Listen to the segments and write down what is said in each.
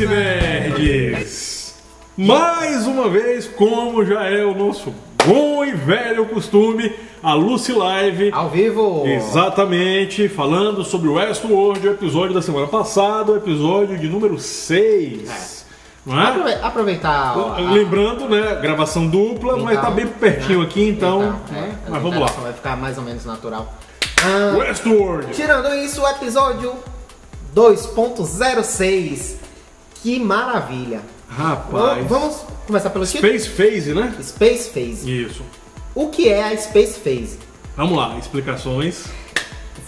Fala-se, nerds! Mais uma vez, como já é o nosso bom e velho costume, a Lucy Live ao vivo! Exatamente, falando sobre o Westworld, o episódio da semana passada, o episódio de número 6. Não é? Aproveitar. Lembrando, né? Gravação dupla, então, mas tá bem pertinho aqui, então. Mas vamos lá. Vai ficar mais ou menos natural. Westworld! Tirando isso, o episódio 2.06. Que maravilha! Rapaz! Vamos começar pelo título? Space Phase, né? Space Phase. Isso. O que é a Space Phase? Vamos lá, explicações.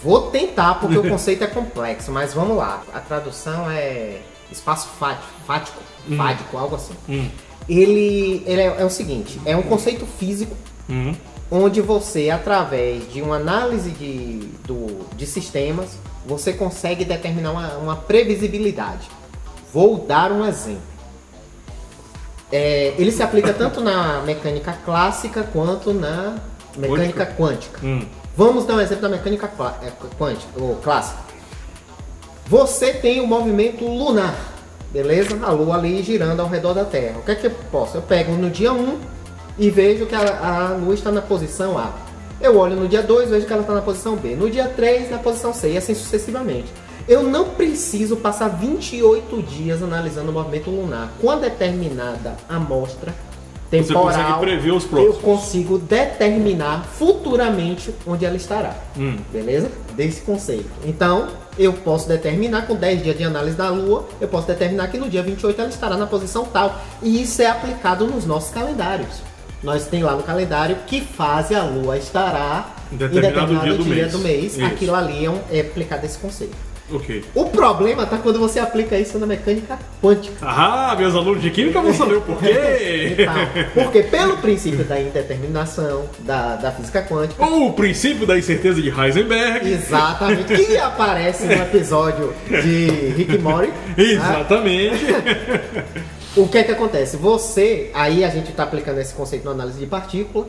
Vou tentar, porque o conceito é complexo, mas vamos lá. A tradução é espaço fático, algo assim. Ele é o seguinte, é um conceito físico onde você, através de uma análise de sistemas, você consegue determinar uma previsibilidade. Vou dar um exemplo. Ele se aplica tanto na mecânica clássica quanto na mecânica quântica. Vamos dar um exemplo da mecânica quântica, ou clássica. Você tem o movimento lunar, beleza? A Lua ali girando ao redor da Terra. O que é que eu posso? Eu pego no dia 1 e vejo que a Lua está na posição A. Eu olho no dia 2 e vejo que ela está na posição B. No dia 3, na posição C, e assim sucessivamente. Eu não preciso passar 28 dias analisando o movimento lunar. Com a determinada amostra temporal, você consegue prever os próximos. Eu consigo determinar futuramente onde ela estará. Beleza? Desse conceito. Então, eu posso determinar, com 10 dias de análise da Lua, eu posso determinar que no dia 28 ela estará na posição tal. E isso é aplicado nos nossos calendários. Nós tem lá no calendário que fase a Lua estará em determinado dia do mês. Isso. Aquilo ali é aplicado esse conceito. Okay. O problema tá quando você aplica isso na mecânica quântica. Ah, meus alunos de química vão saber o porquê. Então, porque pelo princípio da indeterminação da física quântica, ou o princípio da incerteza de Heisenberg. Exatamente, que aparece no episódio de Rick e Morty. Exatamente. O que é que acontece? Aí a gente está aplicando esse conceito na análise de partícula,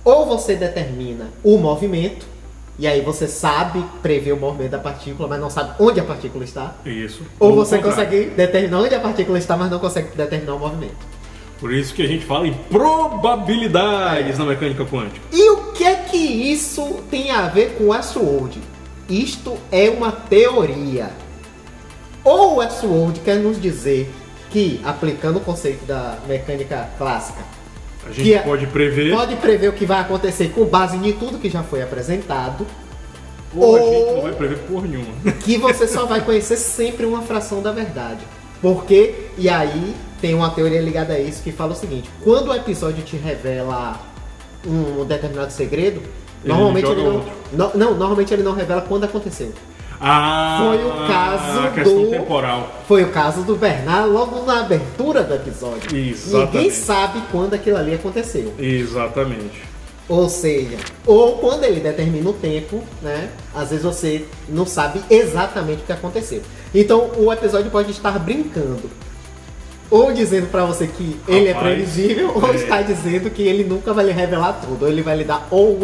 ou você determina o movimento, e aí você sabe prever o movimento da partícula, mas não sabe onde a partícula está. Isso. Ou você consegue determinar onde a partícula está, mas não consegue determinar o movimento. Por isso que a gente fala em probabilidades na mecânica quântica. E o que é que isso tem a ver com o Westworld? Isto é uma teoria. Ou o Westworld quer nos dizer que, aplicando o conceito da mecânica clássica, a gente pode prever o que vai acontecer com base em tudo que já foi apresentado. Ou a gente não vai prever porra nenhuma. Que você só vai conhecer sempre uma fração da verdade. Porque, e aí tem uma teoria ligada a isso que fala o seguinte: quando o episódio te revela um determinado segredo, normalmente ele não revela quando aconteceu. Foi o caso temporal. Foi o caso do Bernard logo na abertura do episódio. Exatamente. Ninguém sabe quando aquilo ali aconteceu. Exatamente. Ou seja, ou quando ele determina o tempo, né? Às vezes você não sabe exatamente o que aconteceu. Então o episódio pode estar brincando, ou dizendo pra você que ele é previsível, ou está dizendo que ele nunca vai lhe revelar tudo. Ou ele vai lhe dar ou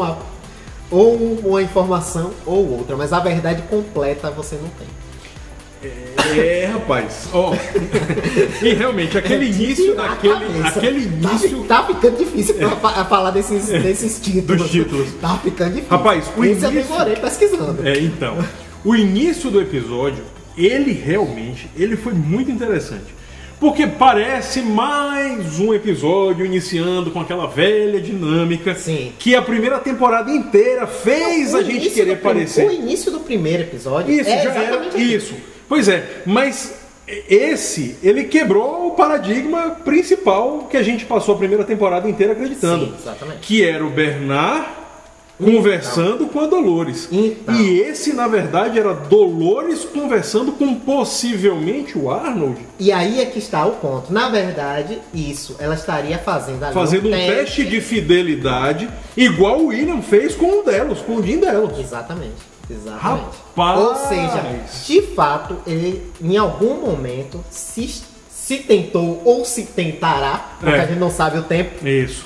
uma informação ou outra, mas a verdade completa você não tem. Rapaz, e realmente aquele início tá ficando difícil pra falar desses títulos. Dos títulos. Tá ficando difícil. Rapaz, o início eu demorei pesquisando. Então, o início do episódio, ele foi muito interessante. Porque parece mais um episódio iniciando com aquela velha dinâmica. Sim. Que a primeira temporada inteira fez a gente querer parecer. O início do primeiro episódio isso, já era isso. Pois é, mas ele quebrou o paradigma principal que a gente passou a primeira temporada inteira acreditando. Sim, exatamente. Que era o Bernard conversando com a Dolores. E esse, na verdade, era Dolores conversando com possivelmente o Arnold. E aí é que está o ponto. Na verdade, ela estaria fazendo um teste de fidelidade, igual o William fez com o Jim Delos. Exatamente. Rapaz. Ou seja, de fato, ele em algum momento se tentou ou se tentará, porque a gente não sabe o tempo. Isso.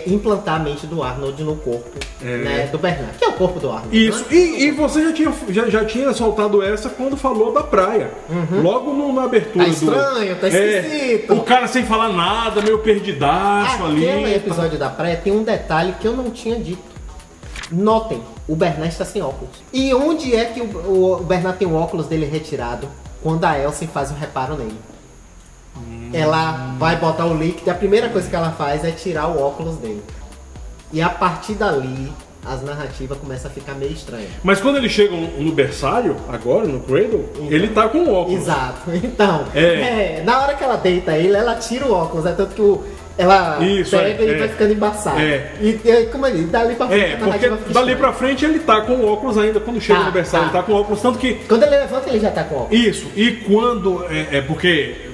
implantar a mente do Arnold no corpo, né, do Bernard, que é o corpo do Arnold. Isso, né? e você já tinha soltado essa quando falou da praia. Logo na abertura tá estranho, tá esquisito. O cara sem falar nada, meio perdidaço ali. Aquele episódio da praia tem um detalhe que eu não tinha dito. Notem, o Bernard está sem óculos. E onde é que o Bernard tem o óculos dele retirado? Quando a Elsie faz um reparo nele. Ela vai botar o líquido e a primeira coisa que ela faz é tirar o óculos dele. E a partir dali, as narrativas começam a ficar meio estranhas. Mas quando eles chegam no berçário, agora, no Cradle, então, ele tá com o óculos. Exato. Então, na hora que ela deita ele, ela tira o óculos. É tanto que ela pega e vai ficando embaçado. E como ele dali pra frente, porque dali pra frente ele tá com o óculos ainda. Quando chega no berçário, ele tá com o óculos. Tanto que... Quando ele levanta, ele já tá com o óculos. Isso. E quando... porque...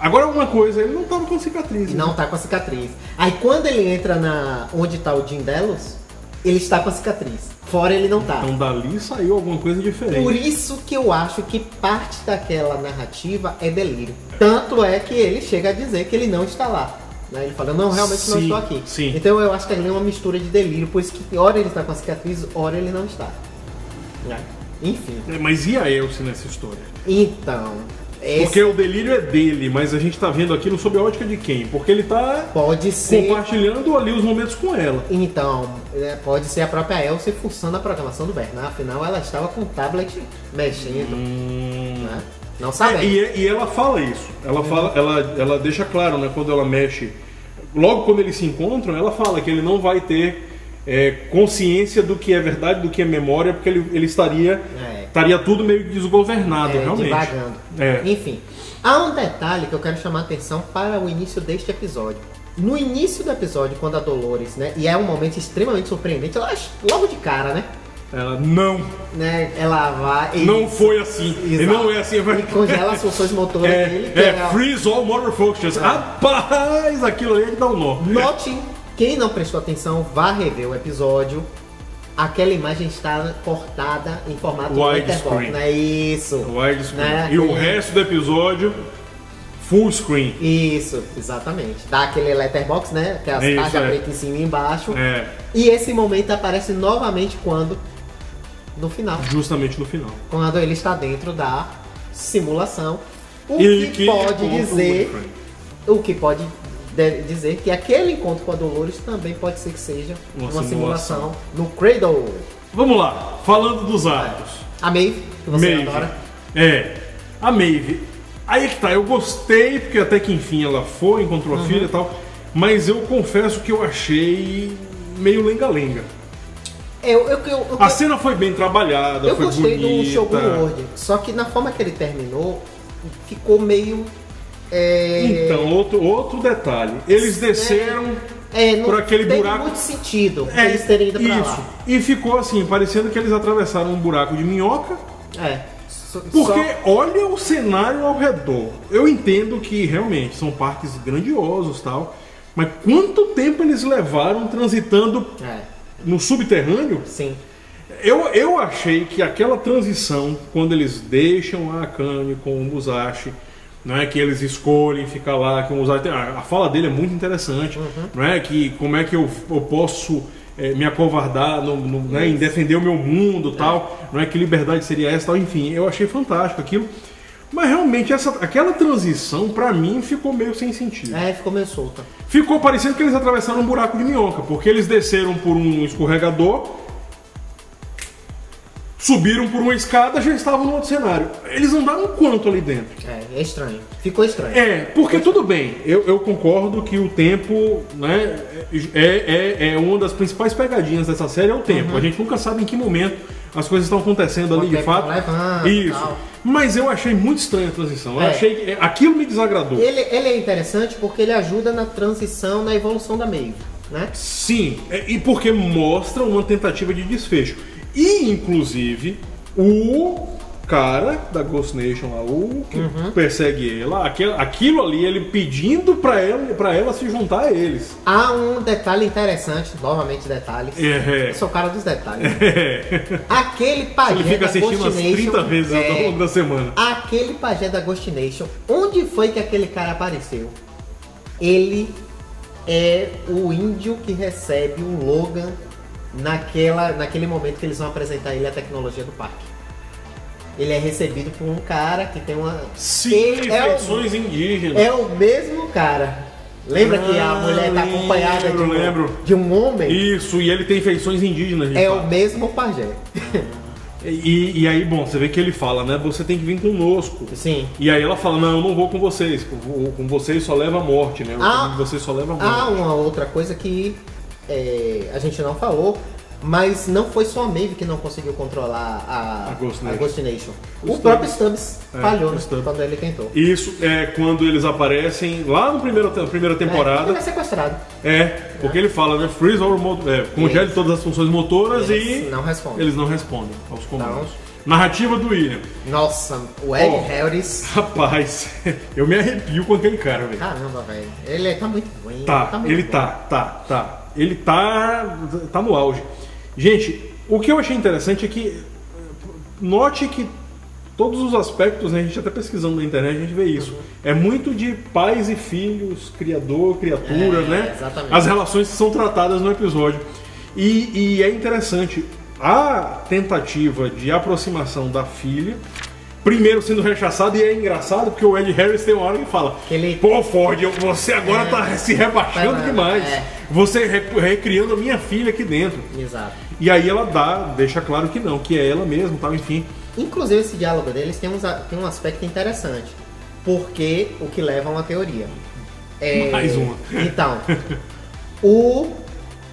Agora uma coisa, ele não tava com cicatriz. Não tá com a cicatriz. Aí quando ele entra onde tá o Jim Delos, ele está com a cicatriz. Fora ele não tá. Então dali saiu alguma coisa diferente. Por isso que eu acho que parte daquela narrativa é delírio. Tanto é que ele chega a dizer que ele não está lá. Né? Ele fala, não, realmente não estou aqui. Sim. Então eu acho que ali é uma mistura de delírio. Por isso que hora ele está com a cicatriz, hora ele não está. Enfim. Mas e a Elsie nessa história? Então... Porque o delírio é dele, mas a gente tá vendo aquilo sob a ótica de quem? Porque ele tá compartilhando ali os momentos com ela. Então, pode ser a própria Elsie forçando a programação do Bernard. Afinal, ela estava com o tablet mexendo. Né? Não sabe. E ela fala isso. Ela deixa claro, né? Quando ela mexe. Logo quando eles se encontram, ela fala que ele não vai ter consciência do que é verdade, do que é memória, porque ele estaria tudo meio desgovernado, realmente. Divagando. Enfim, há um detalhe que eu quero chamar a atenção para o início deste episódio. No início do episódio, quando a Dolores, né, e é um momento extremamente surpreendente, ela logo de cara, né? Ela não. Né, ela vai. Não foi assim. E não é assim. E congela as funções motoras dele. Freeze all motor functions. Rapaz, aquilo ali dá um nó. Note, quem não prestou atenção, vá rever o episódio. Aquela imagem está cortada em formato widescreen. Não é isso. Widescreen. Né? E o resto do episódio, full screen. Isso, exatamente. Dá aquele letterbox, né? Que as páginas pretas em cima e embaixo. E esse momento aparece novamente quando? No final. Justamente no final. Quando ele está dentro da simulação. O que pode dizer que aquele encontro com a Dolores também pode ser que seja uma simulação no Cradle. Vamos lá, falando dos arcos. A Maeve, que você adora. A Maeve. Aí que tá, eu gostei, porque até que enfim ela foi, encontrou a filha e tal, mas eu confesso que eu achei meio lenga-lenga. A cena foi bem trabalhada, foi bonita. Eu gostei do Shogun World, só que na forma que ele terminou, ficou meio... Então, outro detalhe. Eles desceram por aquele buraco. Não tem muito sentido eles terem ido pra lá. E ficou assim, parecendo que eles atravessaram um buraco de minhoca. Porque olha o cenário ao redor. Eu entendo que realmente são parques grandiosos e tal. Mas quanto tempo eles levaram transitando no subterrâneo? Sim. Eu achei que aquela transição, quando eles deixam a Akane com o Musashi, não é que eles escolhem ficar lá, que o Musashi a fala dele é muito interessante, não é que como é que eu posso me acovardar em defender o meu mundo, tal, não é que liberdade seria essa, tal, enfim, eu achei fantástico aquilo. Mas realmente aquela transição pra mim ficou meio sem sentido. Ficou meio solta. Ficou parecendo que eles atravessaram um buraco de minhoca, porque eles desceram por um escorregador, subiram por uma escada, já estavam no outro cenário. Eles andaram quanto ali dentro? É estranho. Ficou estranho. Porque tudo bem, eu concordo que o tempo, né, é uma das principais pegadinhas dessa série, é o tempo. A gente nunca sabe em que momento as coisas estão acontecendo ali, de fato. Isso. Tal. Mas eu achei muito estranha a transição. Eu achei que aquilo me desagradou. Ele é interessante porque ele ajuda na transição, na evolução da Maeve, né? Sim, e porque mostra uma tentativa de desfecho. E, inclusive, o cara da Ghost Nation lá, o que persegue ela, aquilo ali, ele pedindo pra ela se juntar a eles. Há um detalhe interessante, novamente detalhes. Eu sou o cara dos detalhes. Aquele pajé ele fica assistindo umas 30 vezes ao longo da semana. Aquele pajé da Ghost Nation, onde foi que aquele cara apareceu? Ele é o índio que recebe o Logan naquele momento que eles vão apresentar ele a tecnologia do parque. Ele é recebido por um cara que tem uma... Sim, feições indígenas. É o mesmo cara. Lembra que a mulher tá acompanhada de um homem? Isso, e ele tem feições indígenas. É o mesmo pajé. E aí, bom, você vê que ele fala, né? Você tem que vir conosco. Sim. E aí ela fala, não, eu não vou com vocês. Com vocês só leva a morte, né? Vocês só leva a morte. Há uma outra coisa que a gente não falou, mas não foi só a Maeve que não conseguiu controlar a Ghost Nation. O próprio Stubbs falhou quando ele tentou. Isso é quando eles aparecem lá na primeira temporada. Ele é sequestrado. Porque ele fala, né? Freeze all congele todas as funções motoras eles não respondem aos comandos. Narrativa do William. Nossa, o Ed Harris. Rapaz, eu me arrepio com aquele cara, velho. Caramba, velho. Ele tá muito ruim. Ele tá no auge. Gente, o que eu achei interessante é que note que todos os aspectos, né, a gente até pesquisando na internet, a gente vê isso. É muito de pais e filhos, criador, criatura, né? Exatamente. As relações que são tratadas no episódio. E é interessante a tentativa de aproximação da filha, primeiro sendo rechaçado, e é engraçado porque o Ed Harris tem uma hora que fala: pô, Ford, você agora tá se rebaixando demais. Você recriando a minha filha aqui dentro. Exato. E aí ela deixa claro que não, que é ela mesma, tal, enfim. Inclusive esse diálogo deles tem um aspecto interessante, porque o que leva a uma teoria. Mais uma. Então,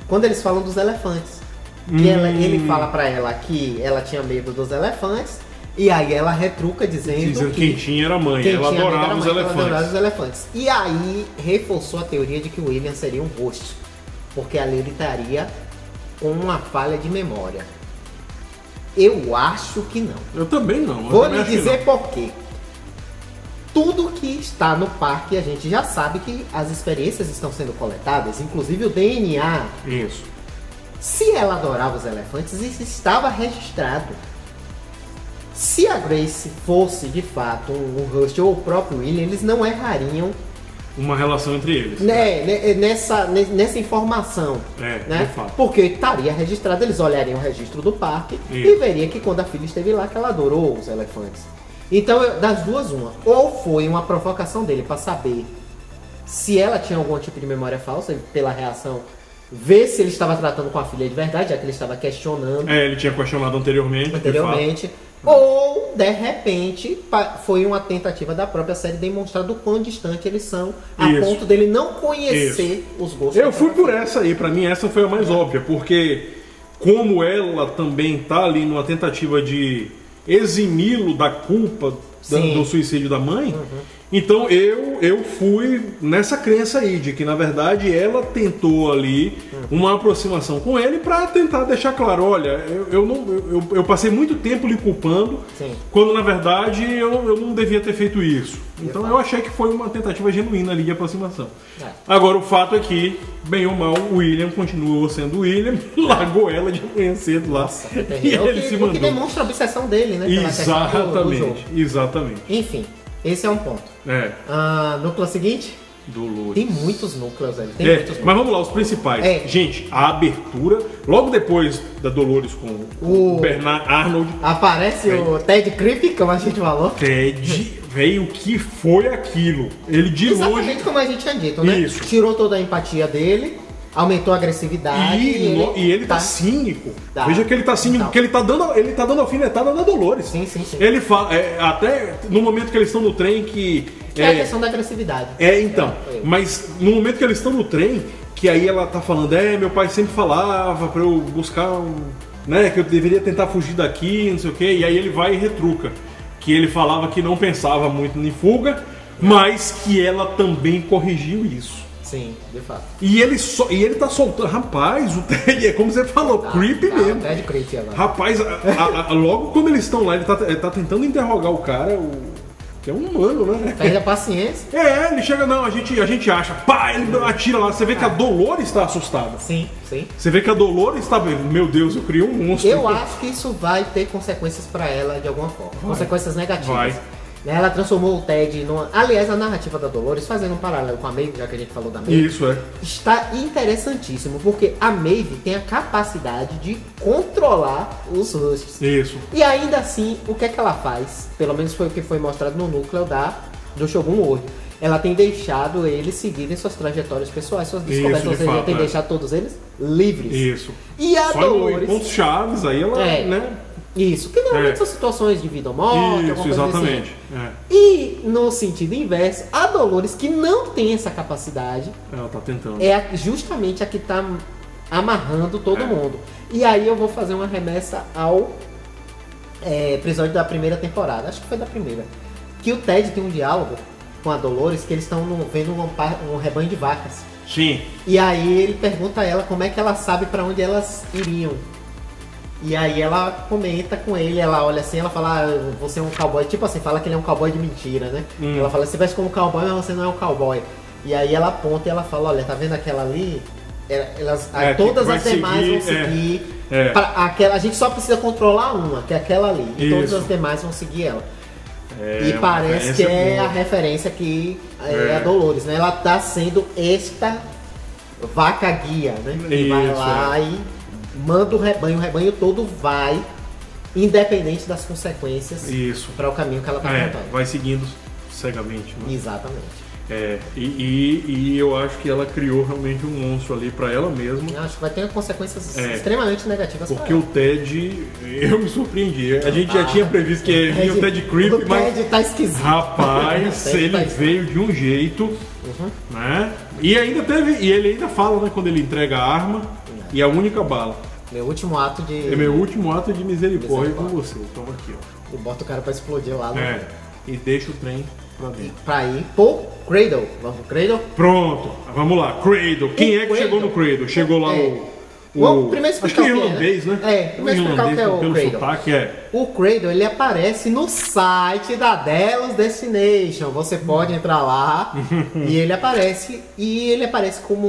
quando eles falam dos elefantes, ele fala pra ela que ela tinha medo dos elefantes, e aí ela retruca dizendo que quem tinha era a mãe, ela adorava os elefantes. E aí reforçou a teoria de que o William seria um host, porque ali ele estaria com uma falha de memória. Eu acho que não. Eu também não. Vou lhe dizer por quê. Tudo que está no parque, a gente já sabe que as experiências estão sendo coletadas, inclusive o DNA. Isso. Se ela adorava os elefantes, isso estava registrado. Se a Grace fosse de fato um host ou o próprio William, eles não errariam uma relação entre eles. Nessa informação. Né? De fato. Porque estaria registrado, eles olhariam o registro do parque e veriam que quando a filha esteve lá, que ela adorou os elefantes. Então, das duas, uma. Ou foi uma provocação dele para saber se ela tinha algum tipo de memória falsa, pela reação, ver se ele estava tratando com a filha de verdade, já que ele estava questionando. Ele tinha questionado anteriormente. Ou, de repente, foi uma tentativa da própria série demonstrar do quão distante eles são, a ponto dele não conhecer os gostos. Eu fui por essa aí, pra mim essa foi a mais óbvia, porque como ela também tá ali numa tentativa de eximi-lo da culpa do suicídio da mãe, então eu fui nessa crença aí, de que na verdade ela tentou ali uma aproximação com ele para tentar deixar claro, olha, eu passei muito tempo lhe culpando, quando na verdade eu não devia ter feito isso. Então eu achei que foi uma tentativa genuína ali de aproximação. Agora o fato é que, bem ou mal, o William continuou sendo o William, largou ela de manhã cedo lá. E ele se mandou. O que demonstra a obsessão dele, né? Exatamente. Enfim, esse é um ponto. Núcleo seguinte? Dolores. Tem muitos núcleos, velho. Mas vamos lá, os principais. Gente, a abertura, logo depois da Dolores com o Bernard Arnold. Aparece o Ted Creep, como a gente falou. Ted, veio o que foi aquilo? Ele de exatamente longe. Como a gente tinha dito, né? Isso. Tirou toda a empatia dele, aumentou a agressividade. E ele tá cínico. Veja que ele tá cínico, porque ele tá dando alfinetada na Dolores. Sim. Ele fala, até no momento que eles estão no trem que é a questão da agressividade. Mas no momento que eles estão no trem, que aí ela tá falando, meu pai sempre falava pra eu buscar né, que eu deveria tentar fugir daqui, não sei o que, e aí ele vai e retruca. Que ele falava que não pensava muito em fuga, mas que ela também corrigiu isso. Sim, de fato. E ele tá soltando. Rapaz, o Ted é como você falou, creepy mesmo. Ted creepy agora. Rapaz, logo quando eles estão lá, ele tá tentando interrogar o cara, que é um humano, né? Perde a paciência. Ele chega, não, a gente acha, pá, ele atira lá, você vê que a Dolores está assustada. Sim. Você vê que a Dolores está, meu Deus, eu criei um monstro. Eu acho que isso vai ter consequências pra ela de alguma forma. Consequências negativas. Ela transformou o Ted numa... Aliás, a narrativa da Dolores, fazendo um paralelo com a Maeve, já que a gente falou da Maeve, Isso, está interessantíssimo, porque a Maeve tem a capacidade de controlar os Rushes. Isso. E ainda assim, o que é que ela faz? Pelo menos foi o que foi mostrado no núcleo do Shogun World. Ela tem deixado eles seguirem suas trajetórias pessoais, suas descobertas, ou seja, tem deixado todos eles livres. Isso. E a Só Dolores... em pontos chaves, aí ela, né? Isso, que normalmente são situações de vida ou morte, Isso, exatamente. Assim. E no sentido inverso, a Dolores, que não tem essa capacidade, ela tá tentando. É justamente a que tá amarrando todo mundo. E aí eu vou fazer uma remessa ao episódio da primeira temporada, acho que foi da primeira. Que o Ted tem um diálogo com a Dolores, que eles estão vendo um rebanho de vacas. Sim. E aí ele pergunta a ela como é que ela sabe pra onde elas iriam. E aí ela comenta com ele, ela olha assim, ela fala, você é um cowboy, tipo assim, fala que ele é um cowboy de mentira, né? Ela fala, você veste como cowboy, mas você não é um cowboy. E aí ela aponta e ela fala, olha, tá vendo aquela ali? Todas as demais vão seguir. A gente só precisa controlar uma, que é aquela ali. E todas as demais vão seguir ela. E parece que é a referência que é a Dolores, né? Ela tá sendo esta vaca guia, né? Ele vai lá e manda o rebanho todo vai, independente das consequências, para o caminho que ela tá contando. Vai seguindo cegamente, né? Exatamente. E eu acho que ela criou realmente um monstro ali pra ela mesma. Eu acho que vai ter consequências extremamente negativas. Porque o Ted, eu me surpreendi. A gente já tinha previsto que vinha o Ted Creep, mas. O Ted tá esquisito. Rapaz, ele veio de um jeito, né? E ainda teve. E ele ainda fala, né, quando ele entrega a arma e a única bala. Meu último ato de. É meu último ato de misericórdia com você. Toma aqui, ó. E bota o cara pra explodir lá no. E deixa o trem pra dentro. Pra ir pro Cradle. Vamos pro Cradle? Pronto, vamos lá. Cradle. Quem é que chegou no Cradle? Chegou lá Vamos primeiro explicar acho que é irlandês, né? Primeiro explicar o que é o Cradle. Sotaque, O Cradle, ele aparece no site da Delos Destination. Você pode entrar lá e ele aparece. E ele aparece como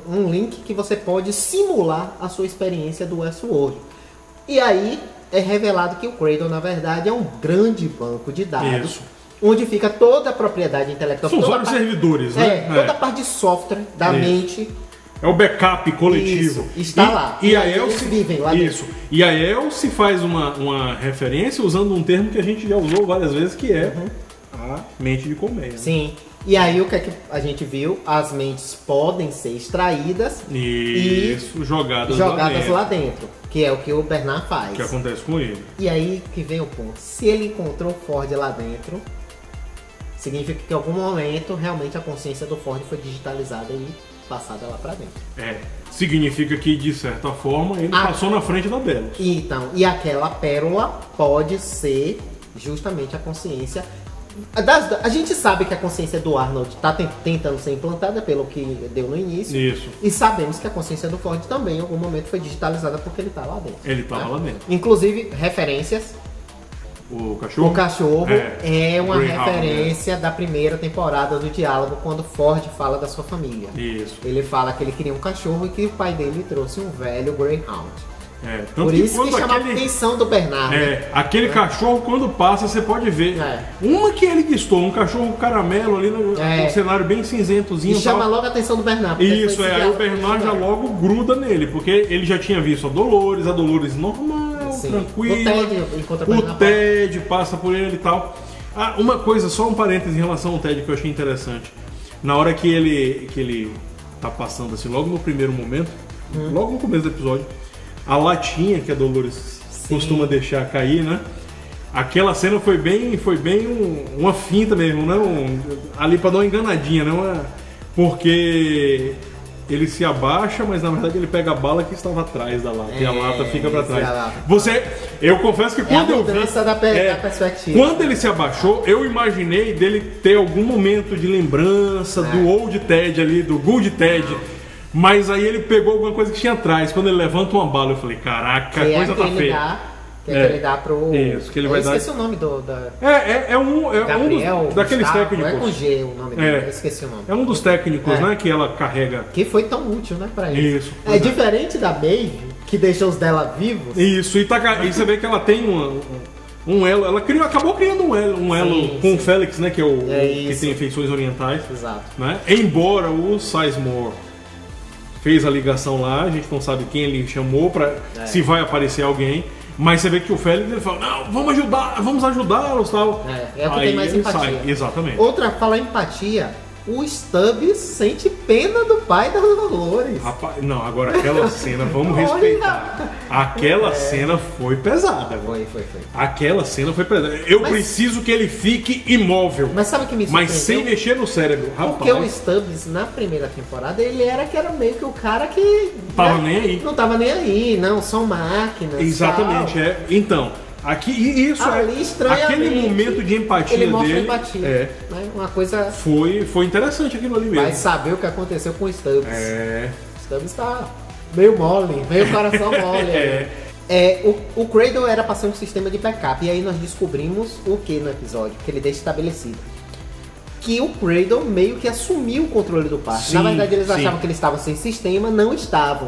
um link que você pode simular a sua experiência do Westworld. E aí é revelado que o Cradle, na verdade, é um grande banco de dados. Isso. Onde fica toda a propriedade intelectual. São vários servidores, né? Toda a parte de software da mente. É o backup coletivo. Isso, está lá. E a Elsie vivem lá dentro. E a Elsie faz uma referência usando um termo que a gente já usou várias vezes, que é a mente de colmeia. Sim. E aí o que é que a gente viu? As mentes podem ser extraídas e jogadas lá dentro. Que é o que o Bernard faz. Que acontece com ele. E aí que vem o ponto. Se ele encontrou o Ford lá dentro, significa que em algum momento realmente a consciência do Ford foi digitalizada e passada lá pra dentro. Significa que, de certa forma, ele passou na frente da Delos. Então, e aquela pérola pode ser justamente a consciência. A gente sabe que a consciência do Arnold está tentando ser implantada pelo que deu no início. Isso. E sabemos que a consciência do Ford também em algum momento foi digitalizada porque ele está lá dentro. Ele estava lá dentro. Inclusive, referências. O cachorro? O cachorro é uma Greyhound, referência da primeira temporada do diálogo, quando Ford fala da sua família. Isso. Ele fala que ele queria um cachorro e que o pai dele trouxe um velho Greyhound. Tanto por isso que chama a atenção do Bernard. Aquele cachorro, quando passa, você pode ver. Uma que ele guistou, um cachorro caramelo ali no cenário bem cinzentozinho. E chama logo a atenção do Bernard. Isso, aí o Bernard já logo gruda nele, porque ele já tinha visto a Dolores normal, tranquila. O Ted passa por ele e tal. Uma coisa, só um parênteses em relação ao Ted que eu achei interessante. Na hora que ele tá passando assim, logo no primeiro momento, logo no começo do episódio, a latinha que a Dolores costuma deixar cair, né? Aquela cena foi bem uma finta mesmo, né? Ali pra dar uma enganadinha, né? Porque ele se abaixa, mas na verdade ele pega a bala que estava atrás da lata e a lata fica pra trás. Eu confesso que quando eu vi da perspectiva. Quando ele se abaixou, eu imaginei dele ter algum momento de lembrança do Old Ted ali, do Good Ted. Mas aí ele pegou alguma coisa que tinha atrás. Quando ele levanta uma bala, eu falei, caraca, a coisa tá feia. Que ele dá pro... Isso, que ele vai dar... Eu esqueci o nome do... um daqueles técnicos. É com G o nome dele, eu esqueci o nome. É um dos técnicos, né, que ela carrega. Que foi tão útil, né, pra ele. Isso. É diferente da Maeve, que deixou os dela vivos. Isso, e você vê que ela tem um elo. Ela acabou criando um elo com o Félix, né? Que é o que tem feições orientais. Exato. Né? Embora o Sizemore fez a ligação lá, a gente não sabe quem ele chamou para se vai aparecer alguém. Mas você vê que o Félix ele fala, não, vamos ajudá-los e tal. É o que tem mais empatia. Sai. Exatamente. Outra, falar empatia, o Stubbs sente pena do pai da Dolores. Rapaz, não, agora aquela cena, vamos respeitar. Aquela cena foi pesada. Foi. Aquela cena foi pesada. Eu preciso que ele fique imóvel. Mas sabe o que me surpreendeu? Mas sem mexer no cérebro. Rapaz. Porque o Stubbs, na primeira temporada, ele era meio que o cara que... Tava nem aí. Não tava nem aí, não, são máquinas. Exatamente, tal. Então... Aqui, e isso ali, aquele momento de empatia ele mostra dele. Empatia, né? Uma coisa. Foi interessante aquilo ali mesmo. Vai saber o que aconteceu com o Stubbs. O Stubbs tá meio mole, meio coração mole. O Cradle era para ser um sistema de backup. E aí nós descobrimos o que no episódio? Que ele deixa estabelecido. Que o Cradle meio que assumiu o controle do parque. Na verdade, eles achavam que eles estavam sem sistema, não estavam.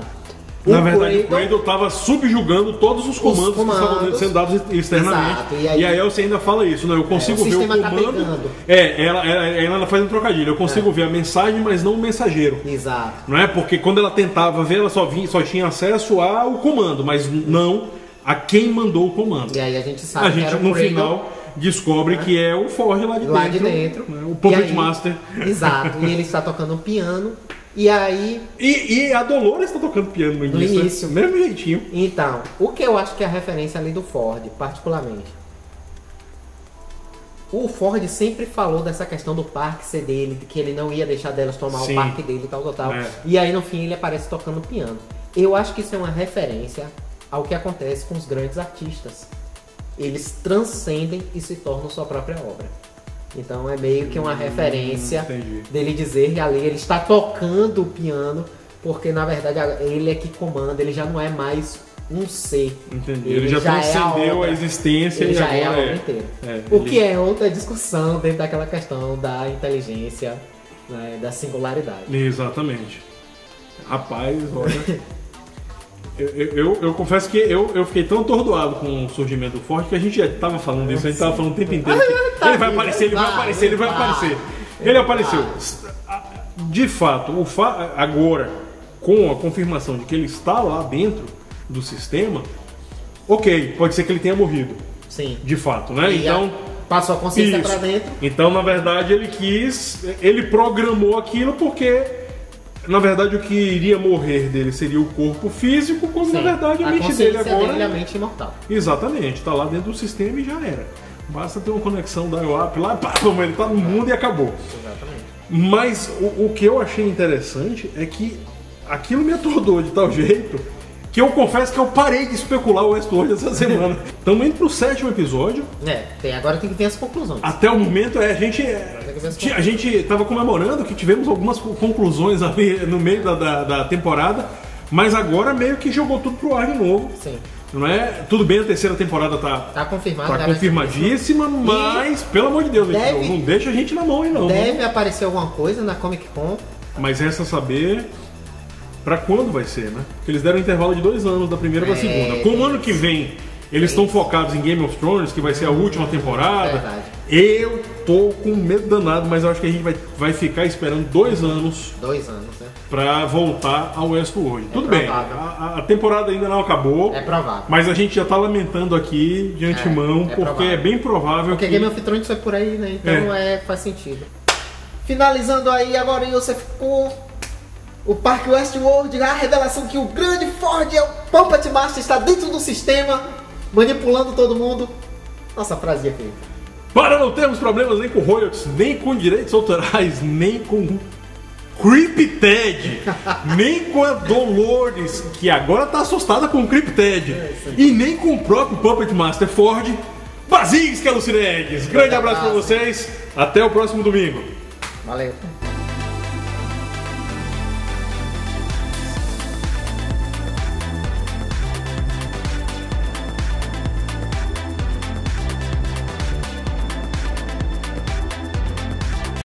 Na verdade, o Cradle estava subjugando todos os comandos que estavam sendo dados externamente. Exato. E aí você ainda fala isso, né? Eu consigo ver o comando. Ela faz um trocadilho. Eu consigo ver a mensagem, mas não o mensageiro. Exato. Não é? Porque quando ela tentava ver, ela só tinha acesso ao comando, mas não a quem mandou o comando. E aí a gente sabe. A gente, no final, descobre que é o Forge lá de dentro. Né? O Puppet Master. Exato. E ele está tocando um piano. E aí... E a Dolores está tocando piano no início. Né? Mesmo jeitinho. Então, o que eu acho que é a referência ali do Ford, particularmente. O Ford sempre falou dessa questão do parque ser dele, que ele não ia deixar delas tomar o parque dele e tal. E aí no fim ele aparece tocando piano. Eu acho que isso é uma referência ao que acontece com os grandes artistas. Eles transcendem e se tornam sua própria obra. Então é meio que uma referência dele dizer que ali ele está tocando o piano, porque na verdade ele é que comanda, ele já não é mais um ser. Entendi. Ele já transcendeu a existência ele e já agora é a obra inteira. O que é outra discussão dentro daquela questão da inteligência, né, da singularidade. Exatamente. Rapaz, olha... Eu confesso que eu fiquei tão atordoado com o surgimento do Ford que a gente já estava falando disso, a gente estava falando o tempo inteiro. Ele vai aparecer. Ele apareceu. De fato, agora, com a confirmação de que ele está lá dentro do sistema, ok, pode ser que ele tenha morrido. Sim. De fato, né? Então, passou a consciência para dentro. Então, na verdade, ele programou aquilo porque... Na verdade, o que iria morrer dele seria o corpo físico, quando na verdade a mente dele agora é a mente imortal. Exatamente, tá lá dentro do sistema e já era. Basta ter uma conexão da IOAP lá, pá, ele tá no mundo e acabou. Exatamente. Mas o que eu achei interessante é que aquilo me atordou de tal jeito que eu confesso que eu parei de especular o Westworld essa semana. Estamos indo pro 7º episódio. Agora tem que ter as conclusões. Até o momento a gente tava comemorando que tivemos algumas conclusões ali no meio da temporada, mas agora meio que jogou tudo pro ar de novo. Sim. Não é? Tudo bem, a terceira temporada tá confirmada. Tá confirmadíssima, mas pelo amor de Deus, não deixa a gente na mão aí não. Deve aparecer alguma coisa na Comic Con. Mas resta saber pra quando vai ser, né? Porque eles deram um intervalo de 2 anos da primeira pra segunda. Como ano que vem eles estão focados em Game of Thrones, que vai ser a última temporada. Eu tô com medo danado, mas eu acho que a gente vai ficar esperando 2 anos. 2 anos, né? Pra voltar ao Westworld. Tudo bem, a temporada ainda não acabou. É provável. Mas a gente já tá lamentando aqui de antemão, porque provável. É bem provável porque Game of Thrones foi por aí, né? Então faz sentido. Finalizando aí, agora você ficou... O Parque Westworld, a revelação que o grande Ford é o Puppet Master, está dentro do sistema, manipulando todo mundo. Nossa frase aqui. Para não termos problemas nem com royalties, nem com direitos autorais, nem com Crypted, nem com a Dolores, que agora está assustada com o Crypted, e nem com o próprio Puppet Master Ford. Bazinhos, Calucinedes. Grande abraço para vocês. Até o próximo domingo. Valeu.